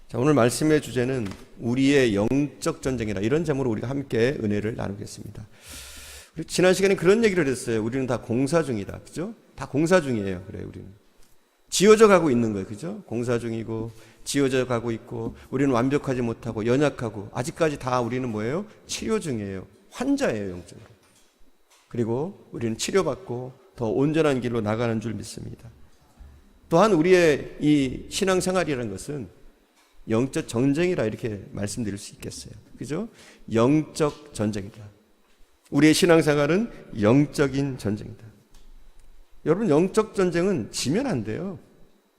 자, 오늘 말씀의 주제는 우리의 영적 전쟁이다. 이런 제목으로 우리가 함께 은혜를 나누겠습니다. 우리 지난 시간에 그런 얘기를 했어요. 우리는 다 공사 중이다. 그죠? 다 공사 중이에요. 그래, 우리는. 지어져 가고 있는 거예요. 그죠? 공사 중이고, 지어져 가고 있고, 우리는 완벽하지 못하고, 연약하고, 아직까지 다 우리는 뭐예요? 치료 중이에요. 환자예요, 영적으로. 그리고 우리는 치료받고 더 온전한 길로 나가는 줄 믿습니다. 또한 우리의 이 신앙생활이라는 것은 영적 전쟁이라 이렇게 말씀드릴 수 있겠어요. 그죠? 영적 전쟁이다. 우리의 신앙생활은 영적인 전쟁이다. 여러분, 영적 전쟁은 지면 안 돼요.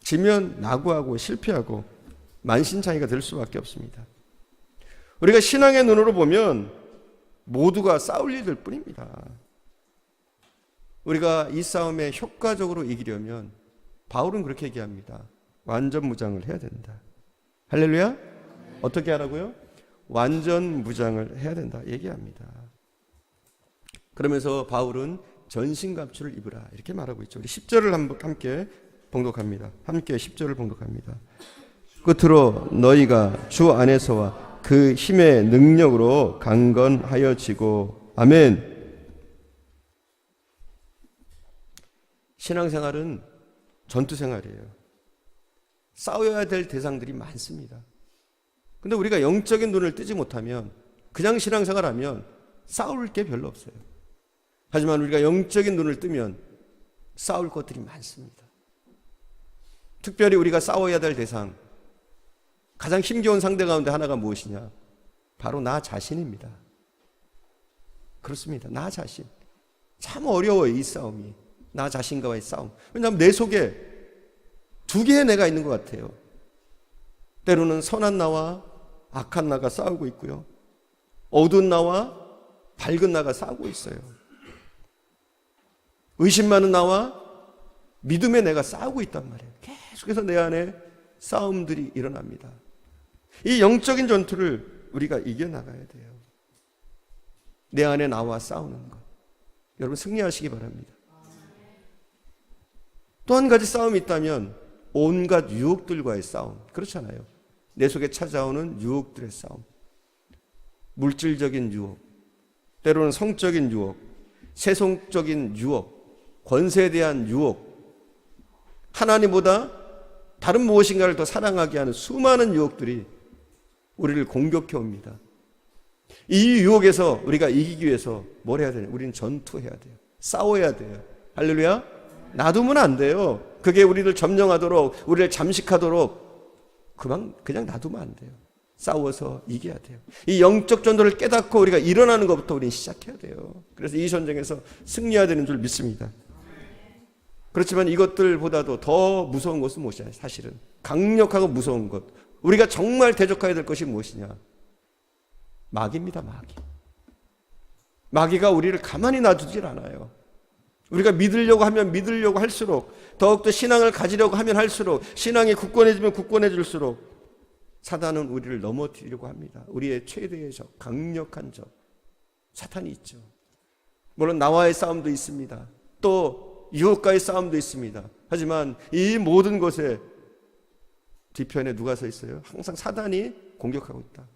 지면 낙오하고 실패하고 만신창이가 될 수밖에 없습니다. 우리가 신앙의 눈으로 보면 모두가 싸울 일들 뿐입니다. 우리가 이 싸움에 효과적으로 이기려면 바울은 그렇게 얘기합니다. 완전 무장을 해야 된다. 할렐루야? 어떻게 하라고요? 완전 무장을 해야 된다 얘기합니다. 그러면서 바울은 전신갑주를 입으라 이렇게 말하고 있죠. 우리 10절을 함께 봉독합니다. 함께 10절을 봉독합니다. 끝으로 너희가 주 안에서와 그 힘의 능력으로 강건하여지고. 아멘. 신앙생활은 전투생활이에요. 싸워야 될 대상들이 많습니다. 근데 우리가 영적인 눈을 뜨지 못하면 그냥 신앙생활하면 싸울 게 별로 없어요. 하지만 우리가 영적인 눈을 뜨면 싸울 것들이 많습니다. 특별히 우리가 싸워야 될 대상, 가장 힘겨운 상대 가운데 하나가 무엇이냐? 바로 나 자신입니다. 그렇습니다. 나 자신. 참 어려워요, 이 싸움이. 나 자신과의 싸움. 왜냐하면 내 속에 두 개의 내가 있는 것 같아요. 때로는 선한 나와 악한 나가 싸우고 있고요. 어두운 나와 밝은 나가 싸우고 있어요. 의심 많은 나와 믿음의 내가 싸우고 있단 말이에요. 계속해서 내 안에 싸움들이 일어납니다. 이 영적인 전투를 우리가 이겨나가야 돼요. 내 안에 나와 싸우는 것. 여러분 승리하시기 바랍니다. 또 한 가지 싸움이 있다면 온갖 유혹들과의 싸움. 그렇잖아요. 내 속에 찾아오는 유혹들의 싸움. 물질적인 유혹, 때로는 성적인 유혹, 세속적인 유혹, 권세에 대한 유혹, 하나님보다 다른 무엇인가를 더 사랑하게 하는 수많은 유혹들이 우리를 공격해 옵니다. 이 유혹에서 우리가 이기기 위해서 뭘 해야 되냐? 우리는 전투해야 돼요. 싸워야 돼요. 할렐루야. 놔두면 안 돼요. 그게 우리를 점령하도록, 우리를 잠식하도록 그냥 놔두면 안 돼요. 싸워서 이겨야 돼요. 이 영적 전도를 깨닫고 우리가 일어나는 것부터 우리는 시작해야 돼요. 그래서 이 전쟁에서 승리해야 되는 줄 믿습니다. 그렇지만 이것들보다도 더 무서운 것은 무엇이냐? 사실은 강력하고 무서운 것, 우리가 정말 대적해야 될 것이 무엇이냐? 마귀입니다. 마귀가 우리를 가만히 놔두질 않아요. 우리가 믿으려고 하면 믿으려고 할수록, 더욱더 신앙을 가지려고 하면 할수록, 신앙이 굳건해지면 굳건해질수록 사단은 우리를 넘어뜨리려고 합니다. 우리의 최대의 적, 강력한 적, 사탄이 있죠. 물론 나와의 싸움도 있습니다. 또 유혹과의 싸움도 있습니다. 하지만 이 모든 것에 뒤편에 누가 서 있어요? 항상 사단이 공격하고 있다.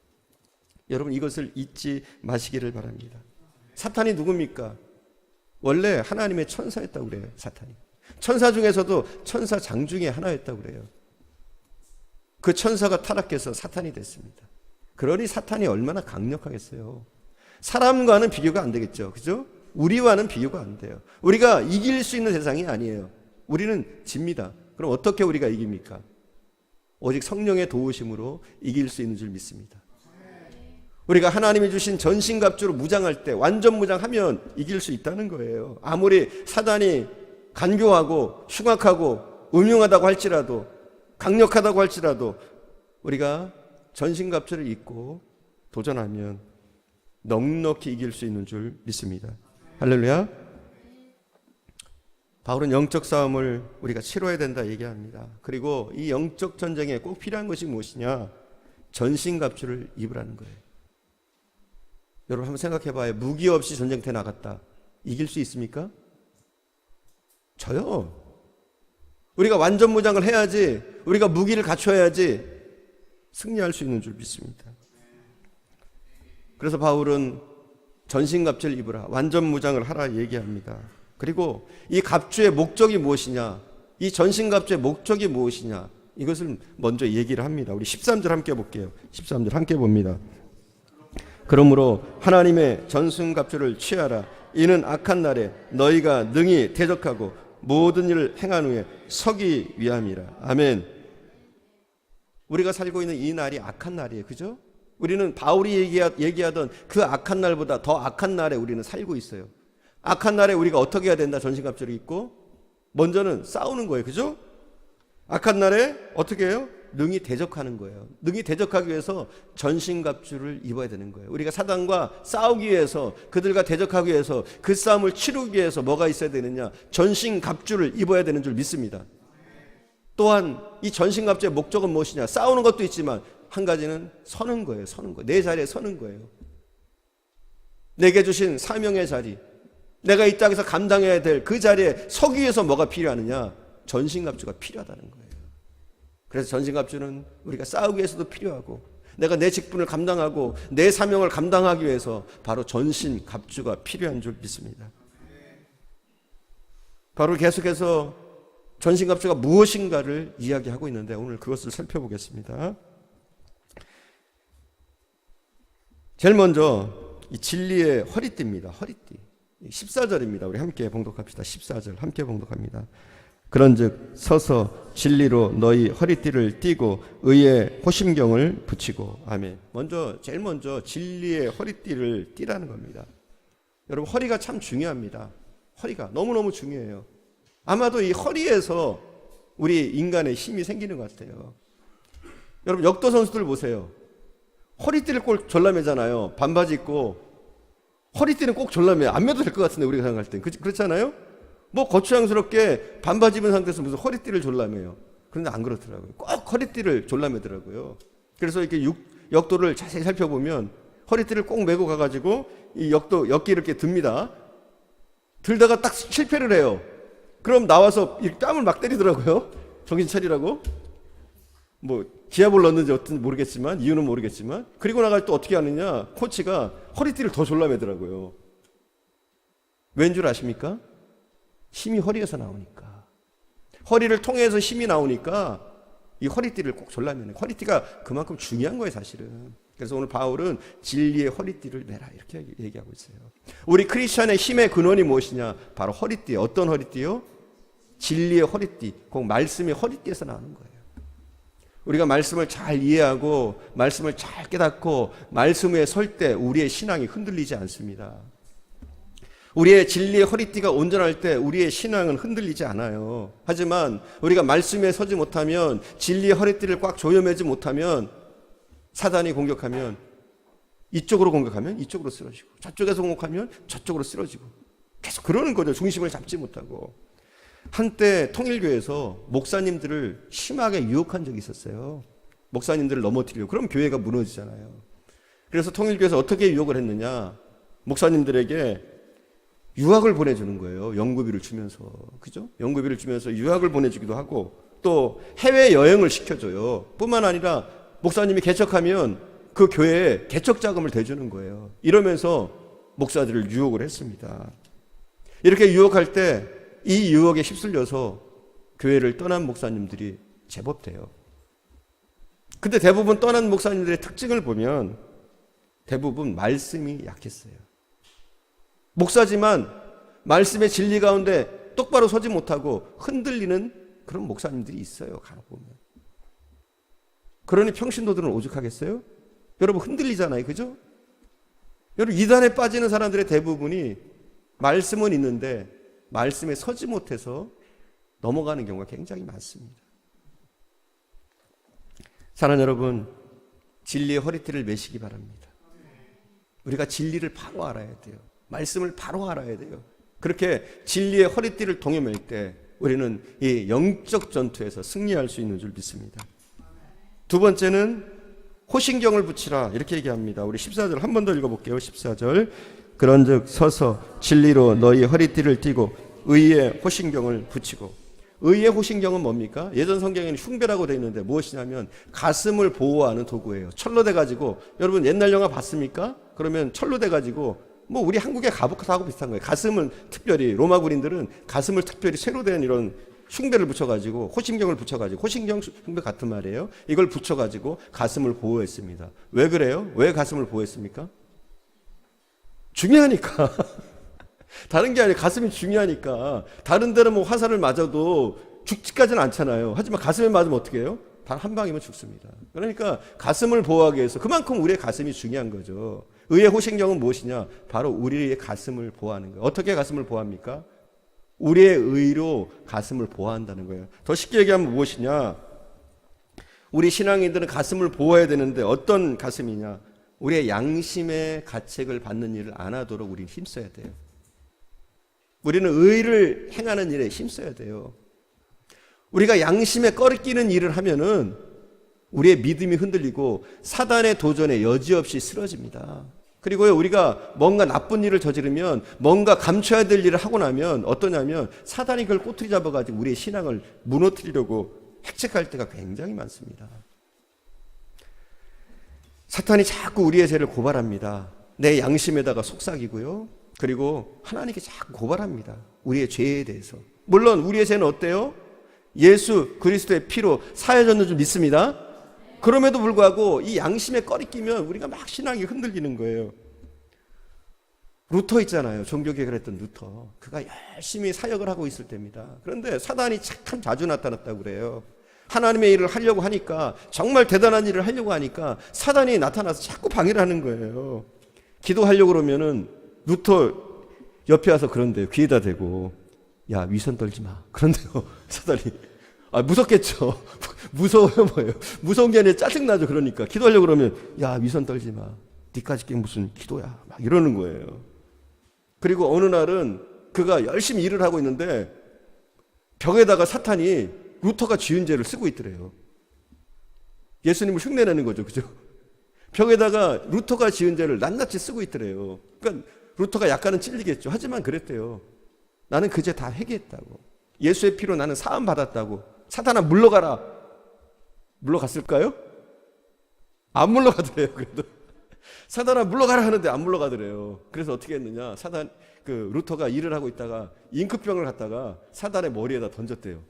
여러분, 이것을 잊지 마시기를 바랍니다. 사탄이 누굽니까? 원래 하나님의 천사였다고 그래요. 사탄이. 천사 중에서도 천사 장 중에 하나였다고 그래요. 그 천사가 타락해서 사탄이 됐습니다. 그러니 사탄이 얼마나 강력하겠어요. 사람과는 비교가 안 되겠죠. 그죠? 우리와는 비교가 안 돼요. 우리가 이길 수 있는 세상이 아니에요. 우리는 집니다. 그럼 어떻게 우리가 이깁니까? 오직 성령의 도우심으로 이길 수 있는 줄 믿습니다. 우리가 하나님이 주신 전신갑주로 무장할 때 완전 무장하면 이길 수 있다는 거예요. 아무리 사단이 간교하고 흉악하고 음흉하다고 할지라도, 강력하다고 할지라도 우리가 전신갑주를 입고 도전하면 넉넉히 이길 수 있는 줄 믿습니다. 할렐루야. 바울은 영적 싸움을 우리가 치러야 된다 얘기합니다. 그리고 이 영적 전쟁에 꼭 필요한 것이 무엇이냐? 전신갑주를 입으라는 거예요. 여러분 한번 생각해 봐요. 무기 없이 전쟁터에 나갔다. 이길 수 있습니까? 저요. 우리가 완전 무장을 해야지, 우리가 무기를 갖춰야지, 승리할 수 있는 줄 믿습니다. 그래서 바울은 전신갑주를 입으라, 완전 무장을 하라 얘기합니다. 그리고 이 갑주의 목적이 무엇이냐, 이 전신갑주의 목적이 무엇이냐, 이것을 먼저 얘기를 합니다. 우리 13절 함께 볼게요. 13절 함께 봅니다. 그러므로 하나님의 전신갑주를 취하라. 이는 악한 날에 너희가 능히 대적하고 모든 일을 행한 후에 서기 위함이라. 아멘. 우리가 살고 있는 이 날이 악한 날이에요. 그죠? 우리는 바울이 얘기하던 그 악한 날보다 더 악한 날에 우리는 살고 있어요. 악한 날에 우리가 어떻게 해야 된다? 전신갑주를 입고 먼저는 싸우는 거예요. 그죠? 악한 날에 어떻게 해요? 능히 대적하는 거예요. 능히 대적하기 위해서 전신갑주를 입어야 되는 거예요. 우리가 사단과 싸우기 위해서, 그들과 대적하기 위해서, 그 싸움을 치르기 위해서 뭐가 있어야 되느냐? 전신갑주를 입어야 되는 줄 믿습니다. 또한 이 전신갑주의 목적은 무엇이냐? 싸우는 것도 있지만 한 가지는 서는 거예요. 서는 거. 내 자리에 서는 거예요. 내게 주신 사명의 자리, 내가 이 땅에서 감당해야 될 그 자리에 서기 위해서 뭐가 필요하느냐? 전신갑주가 필요하다는 거예요. 그래서 전신갑주는 우리가 싸우기 위해서도 필요하고, 내가 내 직분을 감당하고 내 사명을 감당하기 위해서 바로 전신갑주가 필요한 줄 믿습니다. 바로 계속해서 전신갑주가 무엇인가를 이야기하고 있는데 오늘 그것을 살펴보겠습니다. 제일 먼저 이 진리의 허리띠입니다. 허리띠. 14절입니다. 우리 함께 봉독합시다. 14절 함께 봉독합니다. 그런즉 서서 진리로 너희 허리띠를 띠고 의의 호심경을 붙이고. 아멘. 제일 먼저 진리의 허리띠를 띠라는 겁니다. 여러분, 허리가 참 중요합니다. 허리가 너무너무 중요해요. 아마도 이 허리에서 우리 인간의 힘이 생기는 것 같아요. 여러분, 역도 선수들 보세요. 허리띠를 꼭 졸라매잖아요. 반바지 입고 허리띠는 꼭 졸라매. 안 매도 될 것 같은데, 우리가 생각할 땐. 그렇잖아요? 뭐 거추장스럽게 반바지 입은 상태에서 무슨 허리띠를 졸라매요. 그런데 안 그렇더라고요. 꼭 허리띠를 졸라매더라고요. 그래서 이렇게 역도를 자세히 살펴보면 허리띠를 꼭 메고 가가지고 이 역기 이렇게 듭니다. 들다가 딱 실패를 해요. 그럼 나와서 이 땀을 막 때리더라고요. 정신 차리라고. 뭐 기압을 넣는지 어떤지 모르겠지만, 이유는 모르겠지만, 그리고 나갈 때 어떻게 하느냐, 코치가 허리띠를 더 졸라매더라고요. 왠 줄 아십니까? 힘이 허리에서 나오니까. 허리를 통해서 힘이 나오니까 이 허리띠를 꼭 졸라매는, 허리띠가 그만큼 중요한 거예요, 사실은. 그래서 오늘 바울은 진리의 허리띠를 매라 이렇게 얘기하고 있어요. 우리 크리스천의 힘의 근원이 무엇이냐? 바로 허리띠. 어떤 허리띠요? 진리의 허리띠. 꼭 말씀의 허리띠에서 나오는 거예요. 우리가 말씀을 잘 이해하고 말씀을 잘 깨닫고 말씀 위에 설 때 우리의 신앙이 흔들리지 않습니다. 우리의 진리의 허리띠가 온전할 때 우리의 신앙은 흔들리지 않아요. 하지만 우리가 말씀 위에 서지 못하면, 진리의 허리띠를 꽉 조여매지 못하면, 사단이 공격하면 이쪽으로 공격하면 이쪽으로 쓰러지고, 저쪽에서 공격하면 저쪽으로 쓰러지고, 계속 그러는 거죠. 중심을 잡지 못하고. 한때 통일교에서 목사님들을 심하게 유혹한 적이 있었어요. 목사님들을 넘어뜨리려고. 그럼 교회가 무너지잖아요. 그래서 통일교에서 어떻게 유혹을 했느냐, 목사님들에게 유학을 보내주는 거예요. 연구비를 주면서. 그죠? 연구비를 주면서 유학을 보내주기도 하고, 또 해외여행을 시켜줘요. 뿐만 아니라 목사님이 개척하면 그 교회에 개척 자금을 대주는 거예요. 이러면서 목사들을 유혹을 했습니다. 이렇게 유혹할 때 이 유혹에 휩쓸려서 교회를 떠난 목사님들이 제법 돼요. 근데 대부분 떠난 목사님들의 특징을 보면 대부분 말씀이 약했어요. 목사지만 말씀의 진리 가운데 똑바로 서지 못하고 흔들리는 그런 목사님들이 있어요. 간혹 보면. 그러니 평신도들은 오죽하겠어요? 여러분, 흔들리잖아요. 그죠? 여러분, 이단에 빠지는 사람들의 대부분이 말씀은 있는데 말씀에 서지 못해서 넘어가는 경우가 굉장히 많습니다. 사랑하는 여러분, 진리의 허리띠를 매시기 바랍니다. 우리가 진리를 바로 알아야 돼요. 말씀을 바로 알아야 돼요. 그렇게 진리의 허리띠를 동여맬 때 우리는 이 영적 전투에서 승리할 수 있는 줄 믿습니다. 두 번째는 호신경을 붙이라 이렇게 얘기합니다. 우리 14절 한 번 더 읽어볼게요. 14절. 그런즉 서서 진리로 너희 허리띠를 띠고 의의 호신경을 붙이고. 의의 호신경은 뭡니까? 예전 성경에는 흉배라고 되어 있는데 무엇이냐면 가슴을 보호하는 도구예요. 철로 돼가지고, 여러분 옛날 영화 봤습니까? 그러면 철로 돼가지고 뭐 우리 한국의 갑옷하고 비슷한 거예요. 가슴은 특별히, 로마 군인들은 가슴을 특별히 쇠로 된 이런 흉배를 붙여가지고, 호신경을 붙여가지고, 호신경 흉배 같은 말이에요. 이걸 붙여가지고 가슴을 보호했습니다. 왜 그래요? 왜 가슴을 보호했습니까? 중요하니까. 다른 게 아니라 가슴이 중요하니까. 다른 데는 뭐 화살을 맞아도 죽지까지는 않잖아요. 하지만 가슴에 맞으면 어떻게 해요? 단 한 방이면 죽습니다. 그러니까 가슴을 보호하기 위해서 그만큼 우리의 가슴이 중요한 거죠. 의의 호신경은 무엇이냐? 바로 우리의 가슴을 보호하는 거예요. 어떻게 가슴을 보호합니까? 우리의 의로 가슴을 보호한다는 거예요. 더 쉽게 얘기하면 무엇이냐? 우리 신앙인들은 가슴을 보호해야 되는데 어떤 가슴이냐? 우리의 양심의 가책을 받는 일을 안 하도록 우리는 힘써야 돼요. 우리는 의를 행하는 일에 힘써야 돼요. 우리가 양심에 꺼리끼는 일을 하면은 우리의 믿음이 흔들리고 사단의 도전에 여지없이 쓰러집니다. 그리고요, 우리가 뭔가 나쁜 일을 저지르면, 뭔가 감춰야 될 일을 하고 나면 어떠냐면 사단이 그걸 꼬투리 잡아가지고 우리의 신앙을 무너뜨리려고 획책할 때가 굉장히 많습니다. 사탄이 자꾸 우리의 죄를 고발합니다. 내 양심에다가 속삭이고요. 그리고 하나님께 자꾸 고발합니다. 우리의 죄에 대해서. 물론 우리의 죄는 어때요? 예수 그리스도의 피로 사해졌는 줄 믿습니다. 그럼에도 불구하고 이 양심에 꺼리끼면 우리가 막 신앙이 흔들리는 거예요. 루터 있잖아요. 종교개혁을 했던 루터. 그가 열심히 사역을 하고 있을 때입니다. 그런데 사단이 참 자주 나타났다고 그래요. 하나님의 일을 하려고 하니까, 정말 대단한 일을 하려고 하니까 사단이 나타나서 자꾸 방해를 하는 거예요. 기도하려고 그러면은 루터 옆에 와서 그런데요. 귀에다 대고, 야, 위선 떨지 마. 그런데요, 사단이. 무섭겠죠. 무서워요, 뭐예요. 무서운 게 아니라 짜증나죠. 그러니까. 기도하려고 그러면, 야, 위선 떨지 마. 니까지 게 무슨 기도야. 막 이러는 거예요. 그리고 어느 날은 그가 열심히 일을 하고 있는데 벽에다가 사탄이 루터가 지은 죄를 쓰고 있더래요. 예수님을 흉내내는 거죠. 그죠? 벽에다가 루터가 지은 죄를 낱낱이 쓰고 있더래요. 그러니까 루터가 약간은 찔리겠죠. 하지만 그랬대요. 나는 그 죄 다 회개했다고. 예수의 피로 나는 사함 받았다고. 사탄아 물러가라. 물러갔을까요? 안 물러가더래요. 그래도 사탄아 물러가라 하는데 안 물러가더래요. 그래서 어떻게 했느냐? 루터가 일을 하고 있다가 잉크병을 갖다가 사단의 머리에다 던졌대요.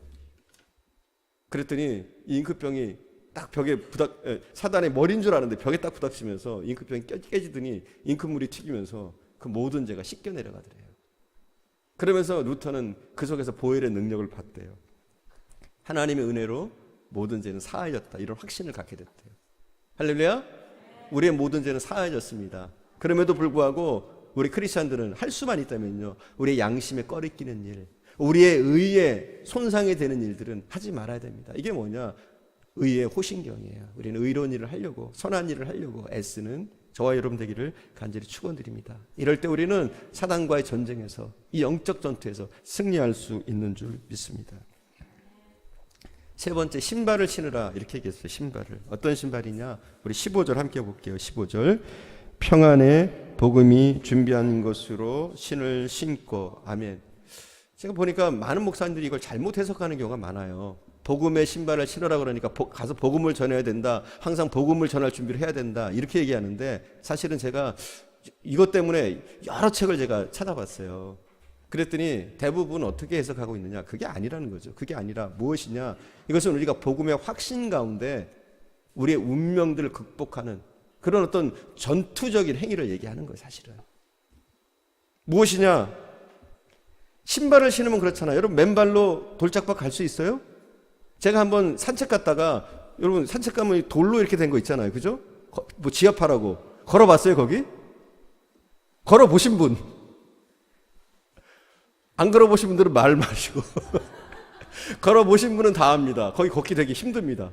그랬더니 이 잉크병이 딱 벽에 사단의 머리인 줄 아는데 벽에 딱 부닥치면서 잉크병이 깨지더니 잉크물이 튀기면서 그 모든 죄가 씻겨 내려가더래요. 그러면서 루터는 그 속에서 보혈의 능력을 받대요. 하나님의 은혜로 모든 죄는 사하여졌다. 이런 확신을 갖게 됐대요. 할렐루야. 우리의 모든 죄는 사하여졌습니다. 그럼에도 불구하고 우리 크리스찬들은 할 수만 있다면요, 우리의 양심에 꺼리끼는 일, 우리의 의에 손상이 되는 일들은 하지 말아야 됩니다. 이게 뭐냐? 의의 호신경이에요. 우리는 의로운 일을 하려고, 선한 일을 하려고 애쓰는 저와 여러분 되기를 간절히 축원드립니다. 이럴 때 우리는 사단과의 전쟁에서, 이 영적 전투에서 승리할 수 있는 줄 믿습니다. 세 번째, 신발을 신으라 이렇게 얘기했어요. 신발을. 어떤 신발이냐? 우리 15절 함께 볼게요. 15절. 평안의 복음이 준비한 것으로 신을 신고. 아멘. 제가 보니까 많은 목사님들이 이걸 잘못 해석하는 경우가 많아요. 복음의 신발을 신으라 그러니까 가서 복음을 전해야 된다. 항상 복음을 전할 준비를 해야 된다. 이렇게 얘기하는데, 사실은 제가 이것 때문에 여러 책을 제가 찾아봤어요. 그랬더니 대부분 어떻게 해석하고 있느냐? 그게 아니라는 거죠. 그게 아니라 무엇이냐? 이것은 우리가 복음의 확신 가운데 우리의 운명들을 극복하는 그런 어떤 전투적인 행위를 얘기하는 거예요. 사실은. 무엇이냐? 신발을 신으면 그렇잖아요. 여러분 맨발로 돌짝밭 갈 수 있어요? 제가 한번 산책 갔다가, 여러분 산책 가면 돌로 이렇게 된 거 있잖아요. 그죠? 뭐 지압하라고. 걸어봤어요 거기? 걸어보신 분? 안 걸어보신 분들은 말 마시고 걸어보신 분은 다 압니다. 거기 걷기 되게 힘듭니다.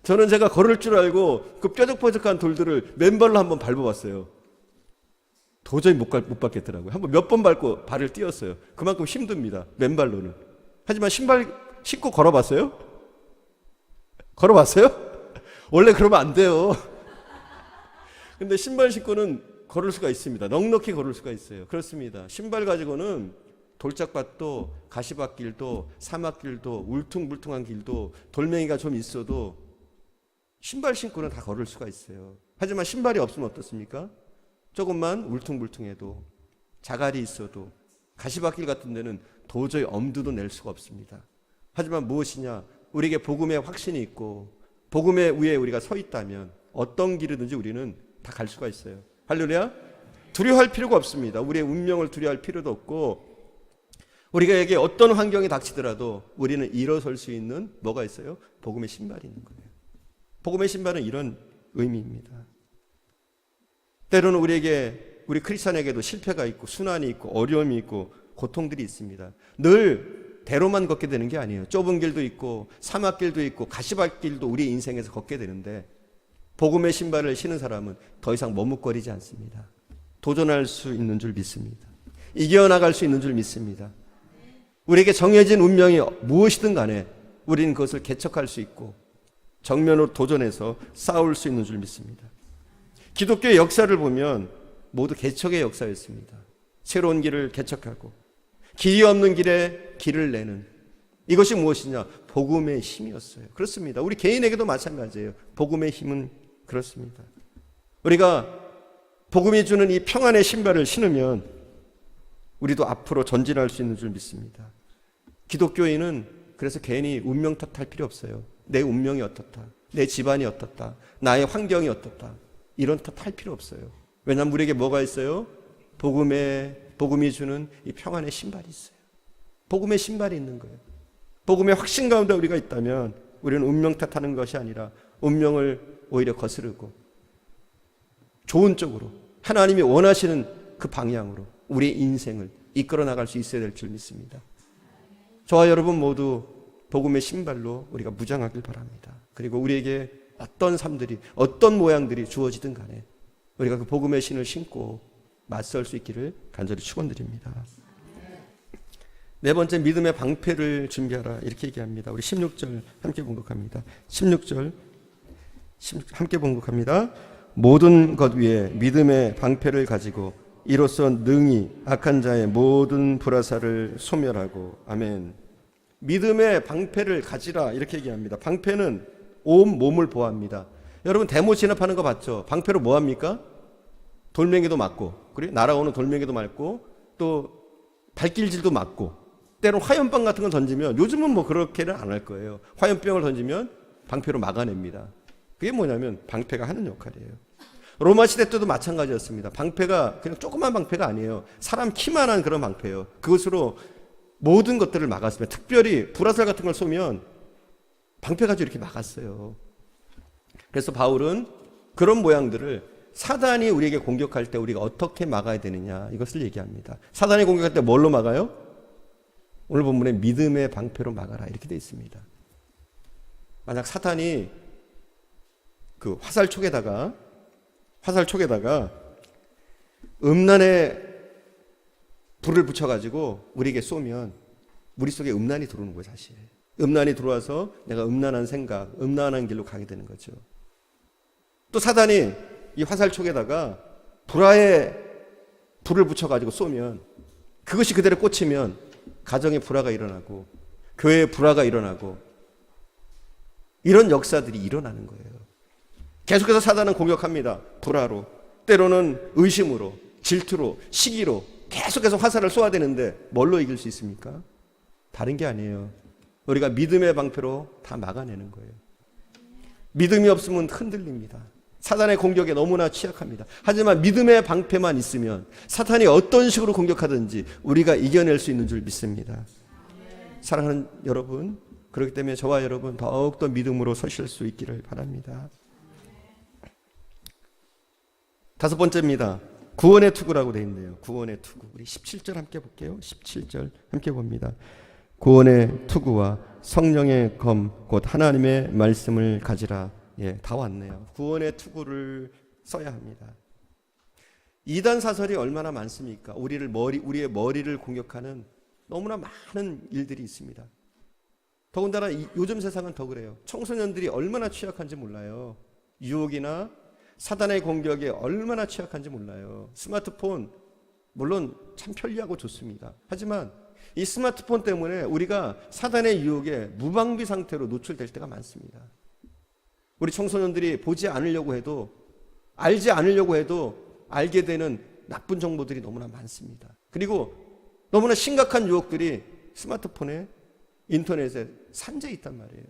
저는 제가 걸을 줄 알고 그 뾰족뾰족한 돌들을 맨발로 한번 밟아봤어요. 도저히 못 밟겠더라고요. 한번 몇 번 밟고 발을 띄었어요. 그만큼 힘듭니다. 맨발로는. 하지만 신발 신고 걸어봤어요? 걸어봤어요? 원래 그러면 안 돼요. 근데 신발 신고는 걸을 수가 있습니다. 넉넉히 걸을 수가 있어요. 그렇습니다. 신발 가지고는 돌짝밭도 가시밭길도 사막길도 울퉁불퉁한 길도 돌멩이가 좀 있어도 신발 신고는 다 걸을 수가 있어요. 하지만 신발이 없으면 어떻습니까? 조금만 울퉁불퉁해도 자갈이 있어도 가시밭길 같은 데는 도저히 엄두도 낼 수가 없습니다. 하지만 무엇이냐? 우리에게 복음의 확신이 있고 복음의 위에 우리가 서 있다면 어떤 길이든지 우리는 다 갈 수가 있어요. 할렐루야. 두려워할 필요가 없습니다. 우리의 운명을 두려워할 필요도 없고 우리에게 어떤 환경이 닥치더라도 우리는 일어설 수 있는 뭐가 있어요? 복음의 신발이 있는 거예요. 복음의 신발은 이런 의미입니다. 때로는 우리 크리스찬에게도 실패가 있고 순환이 있고 어려움이 있고 고통들이 있습니다. 늘 대로만 걷게 되는 게 아니에요. 좁은 길도 있고 사막길도 있고 가시밭길도 우리 인생에서 걷게 되는데 복음의 신발을 신은 사람은 더 이상 머뭇거리지 않습니다. 도전할 수 있는 줄 믿습니다. 이겨나갈 수 있는 줄 믿습니다. 우리에게 정해진 운명이 무엇이든 간에 우리는 그것을 개척할 수 있고 정면으로 도전해서 싸울 수 있는 줄 믿습니다. 기독교의 역사를 보면 모두 개척의 역사였습니다. 새로운 길을 개척하고 길이 없는 길에 길을 내는 이것이 무엇이냐? 복음의 힘이었어요. 그렇습니다. 우리 개인에게도 마찬가지예요. 복음의 힘은 그렇습니다. 우리가 복음이 주는 이 평안의 신발을 신으면 우리도 앞으로 전진할 수 있는 줄 믿습니다. 기독교인은 그래서 괜히 운명 탓할 필요 없어요. 내 운명이 어떻다, 내 집안이 어떻다, 나의 환경이 어떻다 이런 탓할 필요 없어요. 왜냐하면 우리에게 뭐가 있어요? 복음이 주는 이 평안의 신발이 있어요. 복음의 신발이 있는 거예요. 복음의 확신 가운데 우리가 있다면 우리는 운명 탓하는 것이 아니라 운명을 오히려 거스르고 좋은 쪽으로 하나님이 원하시는 그 방향으로 우리의 인생을 이끌어 나갈 수 있어야 될 줄 믿습니다. 저와 여러분 모두 복음의 신발로 우리가 무장하길 바랍니다. 그리고 우리에게 어떤 삶들이 어떤 모양들이 주어지든 간에 우리가 그 복음의 신을 신고 맞설 수 있기를 간절히 축원드립니다. 네 번째, 믿음의 방패를 준비하라 이렇게 얘기합니다. 우리 16절 함께 봉독합니다. 16절 함께 봉독합니다. 모든 것 위에 믿음의 방패를 가지고 이로써 능히 악한 자의 모든 불화살을 소멸하고. 아멘. 믿음의 방패를 가지라 이렇게 얘기합니다. 방패는 온 몸을 보호합니다. 여러분 대모 진압하는 거 봤죠? 방패로 뭐 합니까? 돌멩이도 맞고, 그래? 날아오는 돌멩이도 맞고, 또 발길질도 맞고, 때로는 화염병 같은 걸 던지면, 요즘은 뭐 그렇게는 안 할 거예요. 화염병을 던지면 방패로 막아냅니다. 그게 뭐냐면 방패가 하는 역할이에요. 로마 시대 때도 마찬가지였습니다. 방패가 그냥 조그만 방패가 아니에요. 사람 키만한 그런 방패예요. 그것으로 모든 것들을 막았습니다. 특별히 불화살 같은 걸 쏘면 방패 가지고 이렇게 막았어요. 그래서 바울은 그런 모양들을 사단이 우리에게 공격할 때 우리가 어떻게 막아야 되느냐 이것을 얘기합니다. 사단이 공격할 때 뭘로 막아요? 오늘 본문에 믿음의 방패로 막아라 이렇게 되어 있습니다. 만약 사탄이 그 화살촉에다가 음란의 불을 붙여가지고 우리에게 쏘면 우리 속에 음란이 들어오는 거예요. 사실 음란이 들어와서 내가 음란한 생각, 음란한 길로 가게 되는 거죠. 또 사단이 이 화살촉에다가 불화의 불을 붙여가지고 쏘면 그것이 그대로 꽂히면 가정의 불화가 일어나고 교회의 불화가 일어나고 이런 역사들이 일어나는 거예요. 계속해서 사단은 공격합니다. 불화로, 때로는 의심으로, 질투로, 시기로 계속해서 화살을 쏘아야 되는데 뭘로 이길 수 있습니까? 다른 게 아니에요. 우리가 믿음의 방패로 다 막아내는 거예요. 믿음이 없으면 흔들립니다. 사탄의 공격에 너무나 취약합니다. 하지만 믿음의 방패만 있으면 사탄이 어떤 식으로 공격하든지 우리가 이겨낼 수 있는 줄 믿습니다. 사랑하는 여러분, 그렇기 때문에 저와 여러분 더욱더 믿음으로 서실 수 있기를 바랍니다. 다섯 번째입니다. 구원의 투구라고 되어 있네요. 구원의 투구. 우리 17절 함께 볼게요. 17절 함께 봅니다. 구원의 투구와 성령의 검 곧 하나님의 말씀을 가지라. 예, 다 왔네요. 구원의 투구를 써야 합니다. 이단 사설이 얼마나 많습니까? 우리의 머리를 공격하는 너무나 많은 일들이 있습니다. 더군다나 요즘 세상은 더 그래요. 청소년들이 얼마나 취약한지 몰라요. 유혹이나 사단의 공격에 얼마나 취약한지 몰라요. 스마트폰 물론 참 편리하고 좋습니다. 하지만 이 스마트폰 때문에 우리가 사단의 유혹에 무방비 상태로 노출될 때가 많습니다. 우리 청소년들이 보지 않으려고 해도, 알지 않으려고 해도 알게 되는 나쁜 정보들이 너무나 많습니다. 그리고 너무나 심각한 유혹들이 스마트폰에, 인터넷에 산재해 있단 말이에요.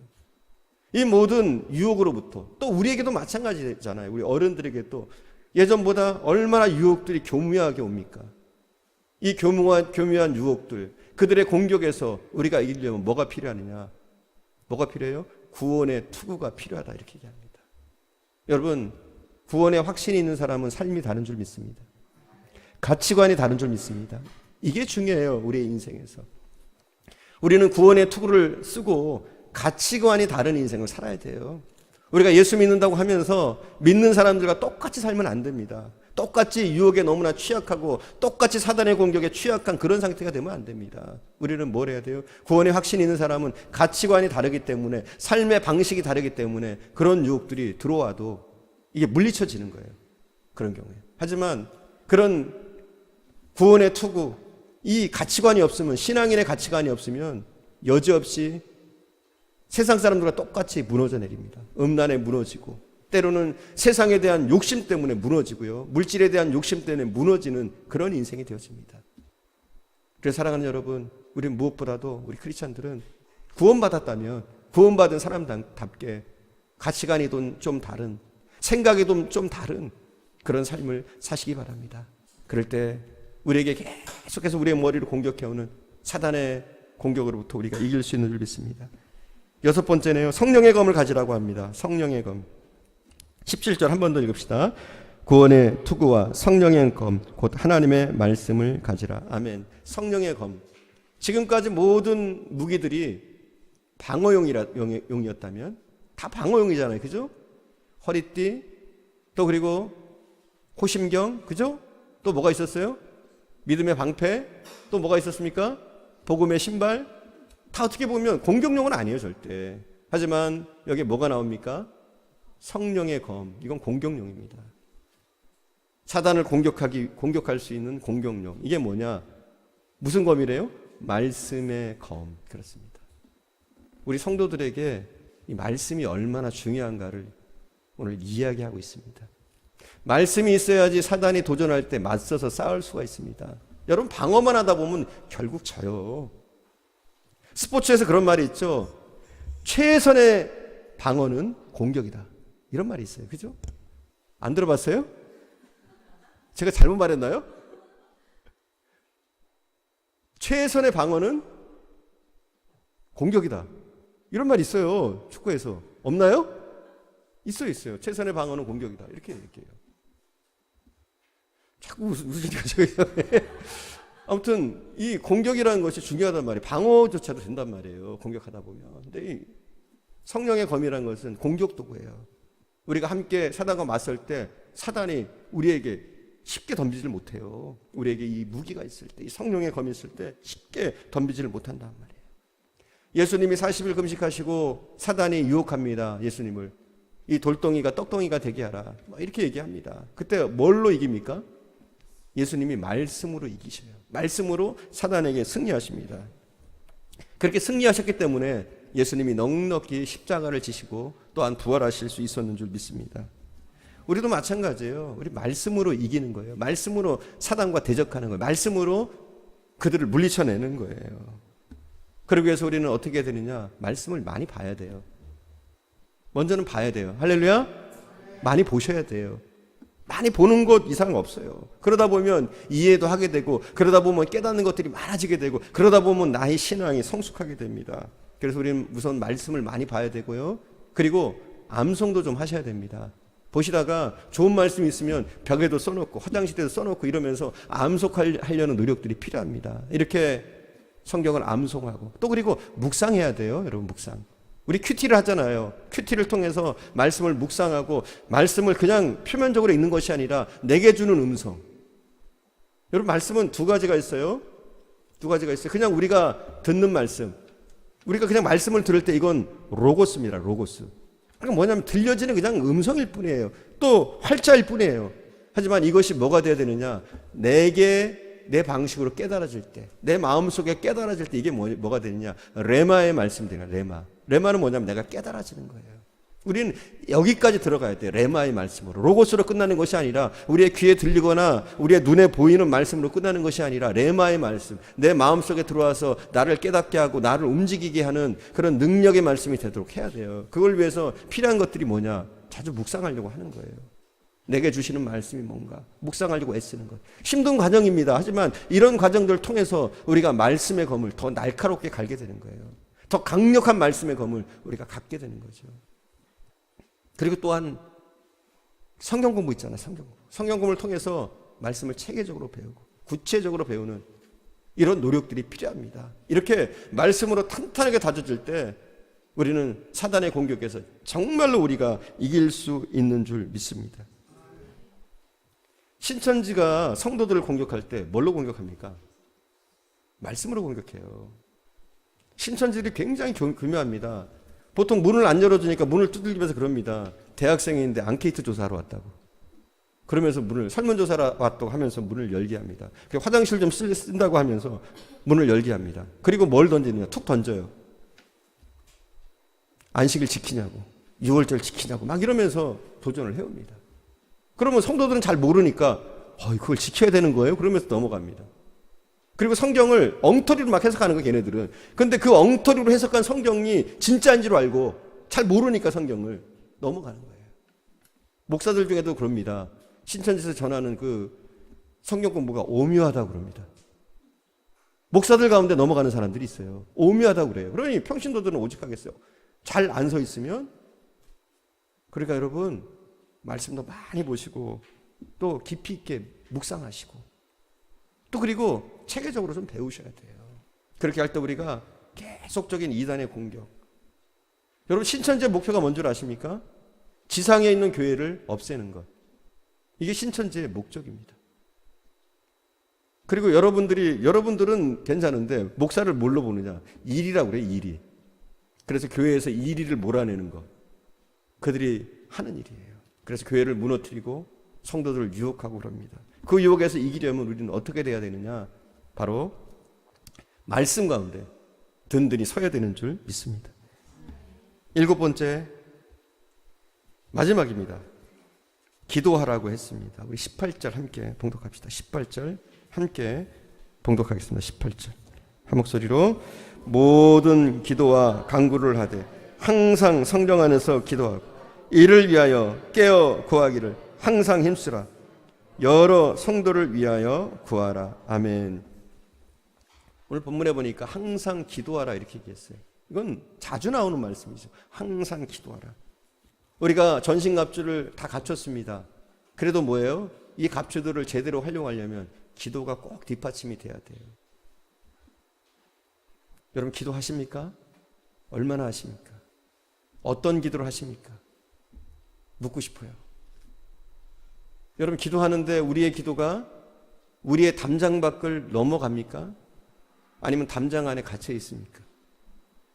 이 모든 유혹으로부터, 또 우리에게도 마찬가지잖아요. 우리 어른들에게도 예전보다 얼마나 유혹들이 교묘하게 옵니까? 이 교묘한 유혹들, 그들의 공격에서 우리가 이기려면 뭐가 필요하느냐? 뭐가 필요해요? 구원의 투구가 필요하다, 이렇게 얘기합니다. 여러분, 구원의 확신이 있는 사람은 삶이 다른 줄 믿습니다. 가치관이 다른 줄 믿습니다. 이게 중요해요, 우리의 인생에서. 우리는 구원의 투구를 쓰고 가치관이 다른 인생을 살아야 돼요. 우리가 예수 믿는다고 하면서 믿는 사람들과 똑같이 살면 안 됩니다. 똑같이 유혹에 너무나 취약하고 똑같이 사단의 공격에 취약한 그런 상태가 되면 안 됩니다. 우리는 뭘 해야 돼요? 구원의 확신이 있는 사람은 가치관이 다르기 때문에, 삶의 방식이 다르기 때문에 그런 유혹들이 들어와도 이게 물리쳐지는 거예요. 그런 경우에. 하지만 그런 구원의 투구, 이 가치관이 없으면, 신앙인의 가치관이 없으면 여지없이 세상 사람들과 똑같이 무너져 내립니다. 음란에 무너지고, 때로는 세상에 대한 욕심 때문에 무너지고요, 물질에 대한 욕심 때문에 무너지는 그런 인생이 되어집니다. 그래서 사랑하는 여러분, 우리는 무엇보다도, 우리 크리스찬들은 구원받았다면 구원받은 사람답게 가치관이 좀 다른, 생각이 좀 다른 그런 삶을 사시기 바랍니다. 그럴 때 우리에게 계속해서 우리의 머리를 공격해오는 사단의 공격으로부터 우리가 이길 수 있는 줄 믿습니다. 여섯 번째네요. 성령의 검을 가지라고 합니다. 성령의 검. 17절 한 번 더 읽읍시다. 구원의 투구와 성령의 검, 곧 하나님의 말씀을 가지라. 아멘. 성령의 검. 지금까지 모든 무기들이 방어용이었다면 다 방어용이잖아요. 그죠? 허리띠, 또 그리고 호심경, 그죠? 또 뭐가 있었어요? 믿음의 방패, 또 뭐가 있었습니까? 복음의 신발. 다 어떻게 보면 공격용은 아니에요, 절대. 하지만 여기 뭐가 나옵니까? 성령의 검. 이건 공격용입니다. 사단을 공격할 수 있는 공격용. 이게 뭐냐? 무슨 검이래요? 말씀의 검. 그렇습니다. 우리 성도들에게 이 말씀이 얼마나 중요한가를 오늘 이야기하고 있습니다. 말씀이 있어야지 사단이 도전할 때 맞서서 싸울 수가 있습니다. 여러분, 방어만 하다 보면 결국 져요. 스포츠에서 그런 말이 있죠. 최선의 방어는 공격이다. 이런 말이 있어요. 그죠? 안 들어봤어요? 제가 잘못 말했나요? 최선의 방어는 공격이다. 이런 말이 있어요. 축구에서. 없나요? 있어요. 최선의 방어는 공격이다. 이렇게 얘기해요. 자꾸 웃으니까 제가. 아무튼 이 공격이라는 것이 중요하단 말이에요. 방어조차도 된단 말이에요. 공격하다 보면. 근데 이 성령의 검이라는 것은 공격 도구예요. 우리가 함께 사단과 맞설 때 사단이 우리에게 쉽게 덤비지를 못해요. 우리에게 이 무기가 있을 때, 이 성령의 검이 있을 때 쉽게 덤비지를 못한단 말이에요. 예수님이 40일 금식하시고 사단이 유혹합니다. 예수님을. 이 돌덩이가 떡덩이가 되게 하라. 이렇게 얘기합니다. 그때 뭘로 이깁니까? 예수님이 말씀으로 이기셔요. 말씀으로 사단에게 승리하십니다. 그렇게 승리하셨기 때문에 예수님이 넉넉히 십자가를 지시고 또한 부활하실 수 있었는 줄 믿습니다. 우리도 마찬가지예요. 우리 말씀으로 이기는 거예요. 말씀으로 사단과 대적하는 거예요. 말씀으로 그들을 물리쳐내는 거예요. 그러기 위해서 우리는 어떻게 해야 되느냐? 말씀을 많이 봐야 돼요. 먼저는 봐야 돼요. 할렐루야? 많이 보셔야 돼요. 많이 보는 것 이상 없어요. 그러다 보면 이해도 하게 되고, 그러다 보면 깨닫는 것들이 많아지게 되고, 그러다 보면 나의 신앙이 성숙하게 됩니다. 그래서 우리는 우선 말씀을 많이 봐야 되고요. 그리고 암송도 좀 하셔야 됩니다. 보시다가 좋은 말씀이 있으면 벽에도 써놓고 화장실에도 써놓고 이러면서 암송하려는 노력들이 필요합니다. 이렇게 성경을 암송하고, 또 그리고 묵상해야 돼요. 여러분, 묵상. 우리 큐티를 하잖아요. 큐티를 통해서 말씀을 묵상하고, 말씀을 그냥 표면적으로 읽는 것이 아니라 내게 주는 음성. 여러분, 말씀은 두 가지가 있어요. 그냥 우리가 듣는 말씀. 우리가 그냥 말씀을 들을 때 이건 로고스입니다. 로고스. 그러니까 뭐냐면 들려지는 그냥 음성일 뿐이에요. 또 활자일 뿐이에요. 하지만 이것이 뭐가 되어야 되느냐? 내게 내 방식으로 깨달아질 때, 내 마음속에 깨달아질 때 이게 뭐가 되느냐? 레마의 말씀이 되냐, 레마. 레마는 뭐냐면 내가 깨달아지는 거예요. 우리는 여기까지 들어가야 돼요. 레마의 말씀으로. 로고스로 끝나는 것이 아니라 우리의 귀에 들리거나 우리의 눈에 보이는 말씀으로 끝나는 것이 아니라 레마의 말씀. 내 마음속에 들어와서 나를 깨닫게 하고 나를 움직이게 하는 그런 능력의 말씀이 되도록 해야 돼요. 그걸 위해서 필요한 것들이 뭐냐? 자주 묵상하려고 하는 거예요. 내게 주시는 말씀이 뭔가 묵상하려고 애쓰는 것. 힘든 과정입니다. 하지만 이런 과정들을 통해서 우리가 말씀의 검을 더 날카롭게 갈게 되는 거예요. 더 강력한 말씀의 검을 우리가 갖게 되는 거죠. 그리고 또한 성경 공부 있잖아요. 성경 공부를 통해서 말씀을 체계적으로 배우고 구체적으로 배우는 이런 노력들이 필요합니다. 이렇게 말씀으로 탄탄하게 다져질 때 우리는 사단의 공격에서 정말로 우리가 이길 수 있는 줄 믿습니다. 신천지가 성도들을 공격할 때 뭘로 공격합니까? 말씀으로 공격해요. 신천지들이 굉장히 교묘합니다. 보통 문을 안 열어주니까 문을 두들기면서 그럽니다. 대학생인데 앙케이트 조사하러 왔다고. 그러면서 문을 설문조사하러 왔다고 하면서 문을 열게 합니다. 화장실 좀 쓴다고 하면서 문을 열게 합니다. 그리고 뭘 던지느냐? 툭 던져요. 안식일 지키냐고, 6월절 지키냐고 막 이러면서 도전을 해옵니다. 그러면 성도들은 잘 모르니까 그걸 지켜야 되는 거예요? 그러면서 넘어갑니다. 그리고 성경을 엉터리로 막 해석하는 거예요, 걔네들은. 그런데 그 엉터리로 해석한 성경이 진짜인 줄 알고 잘 모르니까 성경을 넘어가는 거예요. 목사들 중에도 그럽니다. 신천지에서 전하는 그 성경 공부가 오묘하다고 그럽니다. 목사들 가운데 넘어가는 사람들이 있어요. 오묘하다고 그래요. 그러니 평신도들은 오직하겠어요. 잘 안 서 있으면. 그러니까 여러분 말씀도 많이 보시고 또 깊이 있게 묵상하시고 또 그리고 체계적으로 좀 배우셔야 돼요. 그렇게 할 때 우리가 계속적인 이단의 공격. 여러분 신천지의 목표가 뭔 줄 아십니까? 지상에 있는 교회를 없애는 것. 이게 신천지의 목적입니다. 그리고 여러분들은 괜찮은데 목사를 뭘로 보느냐? 일이라고 그래요, 일이. 그래서 교회에서 일을 몰아내는 것. 그들이 하는 일이에요. 그래서 교회를 무너뜨리고 성도들을 유혹하고 그럽니다. 그 유혹에서 이기려면 우리는 어떻게 돼야 되느냐? 바로 말씀 가운데 든든히 서야 되는 줄 믿습니다. 7번째, 마지막입니다. 기도하라고 했습니다. 우리 18절 함께 봉독합시다. 18절 함께 봉독하겠습니다. 18절 한 목소리로 모든 기도와 간구를 하되 항상 성령 안에서 기도하고 이를 위하여 깨어 구하기를 항상 힘쓰라. 여러 성도를 위하여 구하라. 아멘. 오늘 본문에 보니까 항상 기도하라 이렇게 얘기했어요. 이건 자주 나오는 말씀이죠. 항상 기도하라. 우리가 전신갑주를 다 갖췄습니다. 그래도 뭐예요? 이 갑주들을 제대로 활용하려면 기도가 꼭 뒷받침이 돼야 돼요. 여러분 기도하십니까? 얼마나 하십니까? 어떤 기도를 하십니까? 묻고 싶어요. 여러분 기도하는데 우리의 기도가 우리의 담장 밖을 넘어갑니까? 아니면 담장 안에 갇혀 있습니까?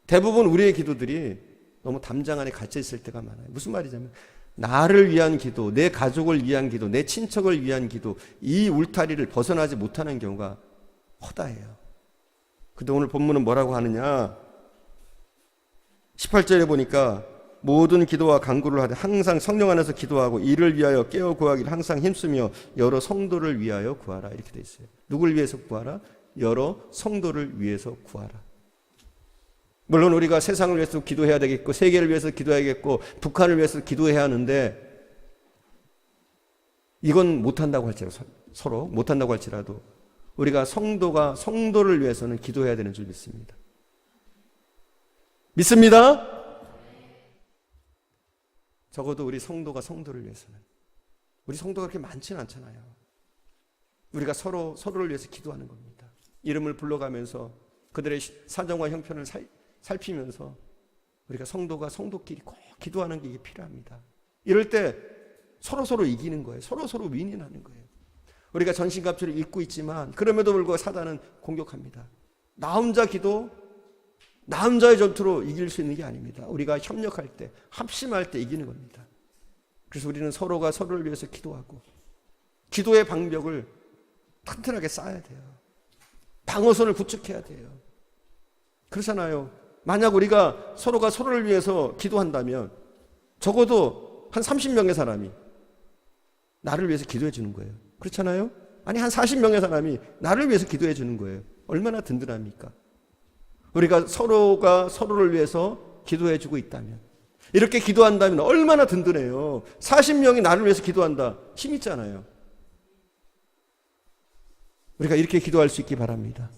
대부분 우리의 기도들이 너무 담장 안에 갇혀 있을 때가 많아요. 무슨 말이냐면 나를 위한 기도, 내 가족을 위한 기도, 내 친척을 위한 기도, 이 울타리를 벗어나지 못하는 경우가 허다해요. 근데 오늘 본문은 뭐라고 하느냐? 18절에 보니까 모든 기도와 간구를 하되 항상 성령 안에서 기도하고 이를 위하여 깨어 구하기를 항상 힘쓰며 여러 성도를 위하여 구하라 이렇게 돼 있어요. 누굴 위해서 구하라? 여러 성도를 위해서 구하라. 물론 우리가 세상을 위해서 기도해야 되겠고 세계를 위해서 기도해야겠고 북한을 위해서 기도해야 하는데 이건 못한다고 할지라도 서로 못한다고 할지라도 우리가 성도가 성도를 위해서는 기도해야 되는 줄 믿습니다. 믿습니다? 적어도 우리 성도가 성도를 위해서는. 우리 성도가 그렇게 많지는 않잖아요. 우리가 서로를 위해서 기도하는 겁니다. 이름을 불러가면서 그들의 사정과 형편을 살피면서 우리가 성도가 성도끼리 꼭 기도하는 게 이게 필요합니다. 이럴 때 서로 이기는 거예요. 서로 윈윈하는 거예요. 우리가 전신갑주를 입고 있지만 그럼에도 불구하고 사단은 공격합니다. 나 혼자 기도, 나 혼자의 전투로 이길 수 있는 게 아닙니다. 우리가 협력할 때, 합심할 때 이기는 겁니다. 그래서 우리는 서로가 서로를 위해서 기도하고 기도의 방벽을 튼튼하게 쌓아야 돼요. 방어선을 구축해야 돼요. 그렇잖아요. 만약 우리가 서로가 서로를 위해서 기도한다면 적어도 한 30명의 사람이 나를 위해서 기도해 주는 거예요. 그렇잖아요? 아니 한 40명의 사람이 나를 위해서 기도해 주는 거예요. 얼마나 든든합니까? 우리가 서로가 서로를 위해서 기도해 주고 있다면, 이렇게 기도한다면 얼마나 든든해요. 40명이 나를 위해서 기도한다. 힘 있잖아요. 우리가 이렇게 기도할 수 있기 바랍니다.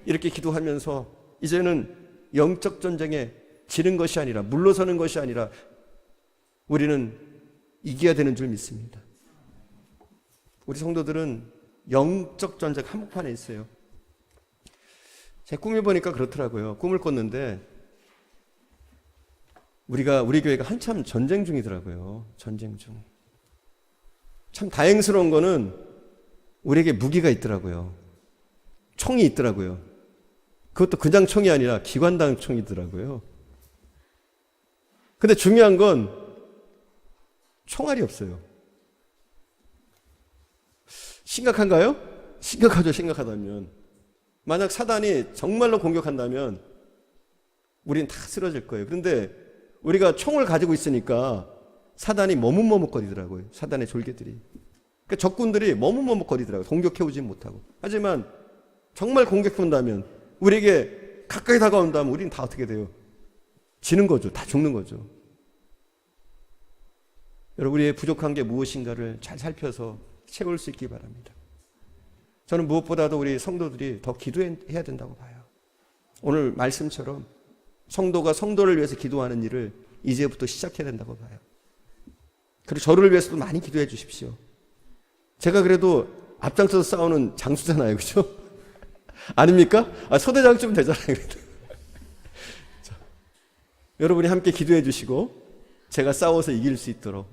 이렇게 기도하면서 이제는 영적 전쟁에 지는 것이 아니라, 물러서는 것이 아니라 우리는 이겨야 되는 줄 믿습니다. 우리 성도들은 영적 전쟁 한복판에 있어요. 제 꿈을 보니까 그렇더라고요. 꿈을 꿨는데 우리 교회가 한참 전쟁 중이더라고요. 전쟁 중. 참 다행스러운 거는 우리에게 무기가 있더라고요. 총이 있더라고요. 그것도 그냥 총이 아니라 기관당 총이더라고요. 근데 중요한 건 총알이 없어요. 심각한가요? 심각하죠. 심각하다면. 만약 사단이 정말로 공격한다면 우리는 다 쓰러질 거예요. 그런데 우리가 총을 가지고 있으니까 사단이 머뭇머뭇거리더라고요. 사단의 졸개들이. 그러니까 적군들이 머뭇머뭇거리더라고요. 공격해오지 못하고. 하지만 정말 공격한다면, 우리에게 가까이 다가온다면 우리는 다 어떻게 돼요? 지는 거죠. 다 죽는 거죠. 여러분, 우리의 부족한 게 무엇인가를 잘 살펴서 채울 수 있기 바랍니다. 저는 무엇보다도 우리 성도들이 더 기도해야 된다고 봐요. 오늘 말씀처럼 성도가 성도를 위해서 기도하는 일을 이제부터 시작해야 된다고 봐요. 그리고 저를 위해서도 많이 기도해 주십시오. 제가 그래도 앞장서서 싸우는 장수잖아요. 그렇죠? 아닙니까? 소대장쯤 되잖아요. 그래도. 자, 여러분이 함께 기도해 주시고 제가 싸워서 이길 수 있도록,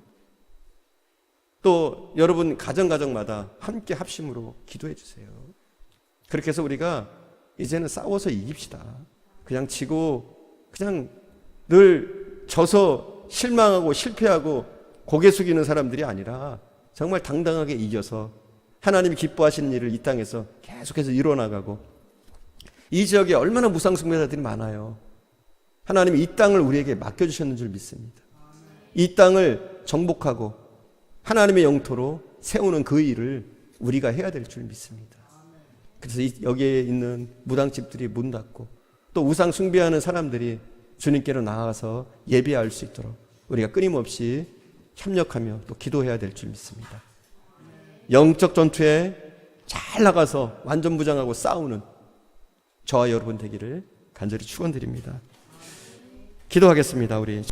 또 여러분 가정마다 함께 합심으로 기도해 주세요. 그렇게 해서 우리가 이제는 싸워서 이깁시다. 그냥 지고 그냥 늘 져서 실망하고 실패하고 고개 숙이는 사람들이 아니라 정말 당당하게 이겨서 하나님이 기뻐하시는 일을 이 땅에서 계속해서 이뤄나가고, 이 지역에 얼마나 무상숭배자들이 많아요. 하나님이 이 땅을 우리에게 맡겨주셨는 줄 믿습니다. 이 땅을 정복하고 하나님의 영토로 세우는 그 일을 우리가 해야 될 줄 믿습니다. 그래서 여기에 있는 무당집들이 문 닫고 또 우상 숭배하는 사람들이 주님께로 나아가서 예배할 수 있도록 우리가 끊임없이 협력하며 또 기도해야 될 줄 믿습니다. 영적 전투에 잘 나가서 완전무장하고 싸우는 저와 여러분 되기를 간절히 축원드립니다. 기도하겠습니다. 우리